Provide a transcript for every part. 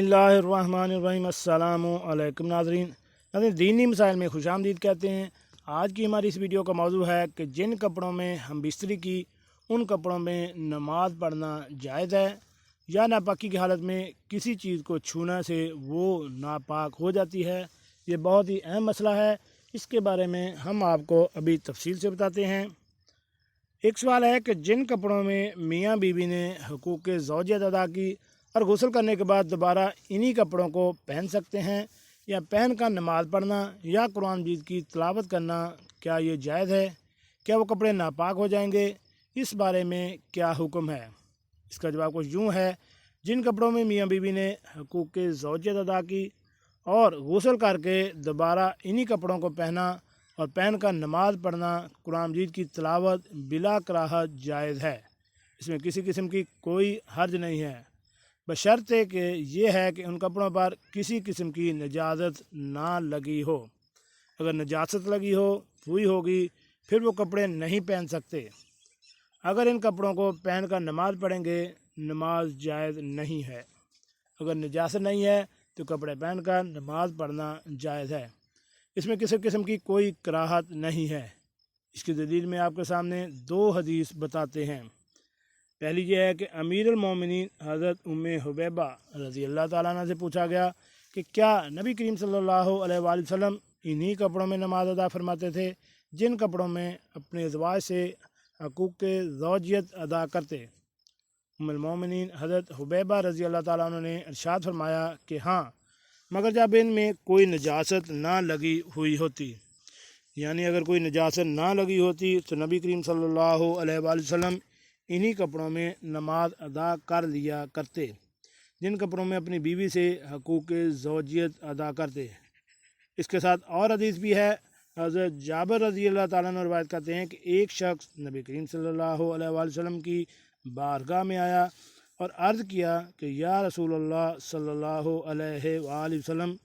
बिस्मिल्लाहिर्रहमानिर्रहीम। अस्सलामु अलैकुम नाज़रीन, दीनी मसाइल में खुशामदीद कहते हैं। आज की हमारी इस वीडियो का मौजू है कि जिन कपड़ों में हम बिस्तरी की उन कपड़ों में नमाज पढ़ना जायज़ है या नापाकी की हालत में किसी चीज़ को छूने से वो नापाक हो जाती है। ये बहुत ही अहम मसला है, इसके बारे में हम आपको अभी तफसील से बताते हैं। एक सवाल है कि जिन कपड़ों में मियाँ बीवी ने हुकूक ज़ौजियत अदा की और गुस्ल करने के बाद दोबारा इन्हीं कपड़ों को पहन सकते हैं या पहन कर नमाज़ पढ़ना या कुरान मजीद की तिलावत करना, क्या ये जायज़ है? क्या वो कपड़े नापाक हो जाएंगे? इस बारे में क्या हुक्म है? इसका जवाब कुछ यूँ है। जिन कपड़ों में मियाँ बीवी ने हुकूक ज़ौजियत अदा की और गुस्ल करके दोबारा इन्हीं कपड़ों को पहना और पहन कर नमाज़ पढ़ना, कुरान मजीद की तिलावत बिला कराहत जायज़ है। इसमें किसी किस्म की कोई हर्ज नहीं है, बशर्ते कि ये है कि उन कपड़ों पर किसी किस्म की नजाजत ना लगी हो। अगर नजासत लगी हो हुई होगी फिर वो कपड़े नहीं पहन सकते। अगर इन कपड़ों को पहन कर नमाज़ पढ़ेंगे, नमाज जायज़ नहीं है। अगर नजासत नहीं है तो कपड़े पहन कर नमाज़ पढ़ना जायज़ है। इसमें किसी किस्म की कोई कराहत नहीं है। इसकी दलील में आपके सामने दो हदीस बताते हैं। पहली ये है कि अमीरुल मोमिनीन हज़रत उम्मे हुबैबा रज़ी अल्लाह ताला अन्हा से पूछा गया कि क्या नबी करीम सल्लल्लाहु अलैहि वसल्लम इन्हीं कपड़ों में नमाज अदा फरमाते थे जिन कपड़ों में अपने अज़वाज से हकूक़ ज़ौजियत अदा करते। उम्मुल मोमिनीन हज़रत हुबैबा रज़ी अल्लाह ताला अन्हा ने इरशाद फरमाया कि हाँ, मगर जब इनमें कोई नजासत ना लगी हुई होती, यानी अगर कोई नजासत ना लगी होती तो नबी करीम सल्लल्लाहु अलैहि वसल्लम इन्हीं कपड़ों में नमाज अदा कर लिया करते जिन कपड़ों में अपनी बीवी से हकूक़ ज़ौजियत अदा करते। इसके साथ और हदीस भी है। हज़रत जाबिर रज़ी अल्लाह ताला अन्हु रवायत करते हैं कि एक शख्स नबी करीम सल्लल्लाहु अलैहि वसल्लम की बारगाह में आया और अर्ज़ किया कि या रसूलल्लाह सल्लल्लाहु अलैहि वसल्लम,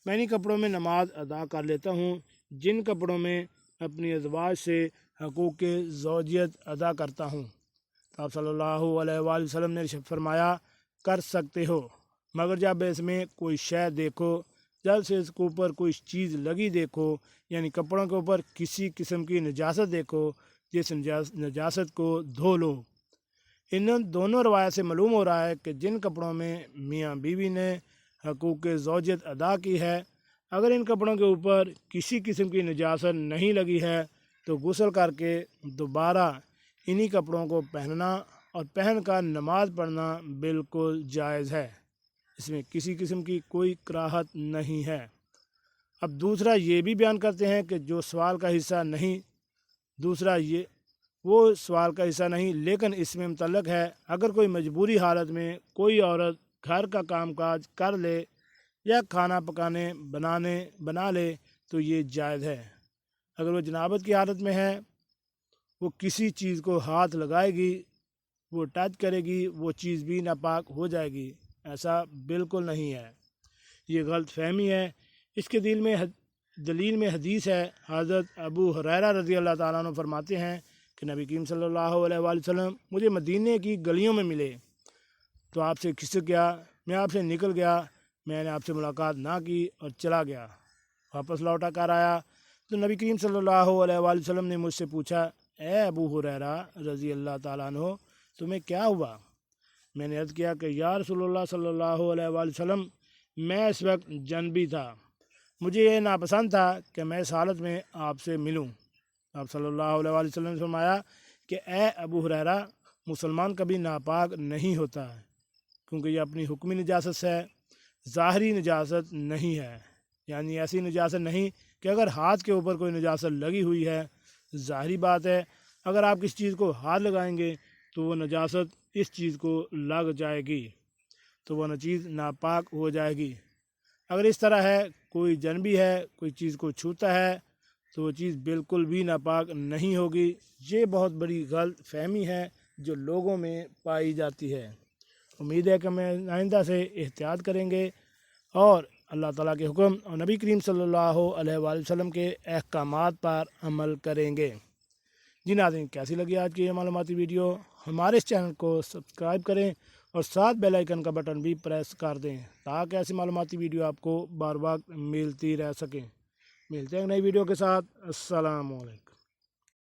मैं इन्हीं कपड़ों में नमाज अदा कर लेता हूँ जिन कपड़ों में अपनी अज़वाज से हकूक़ ज़ौजियत अदा करता हूँ। आप सल्लल्लाहु अलैहि वसल्लम ने इरशाद फरमाया, कर सकते हो, मगर जब इसमें कोई शय देखो, जब से इसके ऊपर कोई चीज़ लगी देखो, यानी कपड़ों के ऊपर किसी किस्म की नजासत देखो, जिस नजासत को धो लो। इन दोनों रवायत से मालूम हो रहा है कि जिन कपड़ों में मियाँ बीवी ने हकूक़ ज़ौजियत अदा की है, अगर इन कपड़ों के ऊपर किसी किस्म की नजासत नहीं लगी है तो गुस्ल करके दोबारा इन्हीं कपड़ों को पहनना और पहन कर नमाज पढ़ना बिल्कुल जायज़ है। इसमें किसी किस्म की कोई कराहत नहीं है। अब दूसरा ये भी बयान करते हैं कि जो सवाल का हिस्सा नहीं, दूसरा ये वो सवाल का हिस्सा नहीं लेकिन इसमें मुतल्लक है। अगर कोई मजबूरी हालत में कोई औरत घर का कामकाज कर ले या खाना पकाने बना ले तो ये जायज़ है। अगर वो जनाबत की हालत में है, वो किसी चीज़ को हाथ लगाएगी, वो टच करेगी, वो चीज़ भी नापाक हो जाएगी। ऐसा बिल्कुल नहीं है, ये गलत फहमी है। इसके दलील में हदीस है। हज़रत अबू हुरैरा रज़ी अल्लाह ताला अन्हु फरमाते हैं कि नबी करीम सल्लल्लाहु अलैहि वसल्लम मुझे मदीने की गलियों में मिले तो आपसे खिसक गया, मैं आपसे निकल गया, मैंने आपसे मुलाकात ना की और चला गया। वापस लौटा कर आया तो नबी करीम सल्लल्लाहु अलैहि वसल्लम ने मुझसे पूछा, ए अबू हुरैरा रज़ी अल्लाह ताला अन्हु, तुम्हें क्या हुआ? मैंने अर्ज़ किया कि या रसूलुल्लाह सल्लल्लाहु अलैहि वसल्लम, मैं इस वक्त जनबी था, मुझे ये नापसंद था कि मैं इस हालत में आपसे मिलूं। आप सल्लल्लाहु अलैहि वसल्लम ने फरमाया कि ए अबू हुरैरा, मुसलमान कभी नापाक नहीं होता है, क्योंकि ये अपनी हुक्मी नजासत से है, ज़ाहरी नजासत नहीं है। यानी ऐसी नजासत नहीं कि अगर हाथ के ऊपर कोई नजासत लगी हुई है, ज़ाहरी बात है अगर आप किसी चीज़ को हाथ लगाएंगे तो वो नजासत इस चीज़ को लग जाएगी, तो वह चीज़ नापाक हो जाएगी। अगर इस तरह है, कोई जनबी है, कोई चीज़ को छूता है तो वो चीज़ बिल्कुल भी नापाक नहीं होगी। ये बहुत बड़ी गलत फहमी है जो लोगों में पाई जाती है। उम्मीद है कि हम आइंदा से एहतियात करेंगे और अल्लाह ताला के हुक्म और नबी करीम सल्लल्लाहु अलैहि वसल्लम के अहकामात पर अमल करेंगे। जी नाज़रीन, कैसी लगी आज की ये मालूमाती वीडियो? हमारे इस चैनल को सब्सक्राइब करें اور ساتھ بیل آئیکن کا بٹن بھی پریس کر دیں تاکہ ایسی معلوماتی ویڈیو آپ کو بار بار ملتی رہ سکیں۔ ملتے ہیں ایک نئی ویڈیو کے ساتھ۔ السلام علیکم۔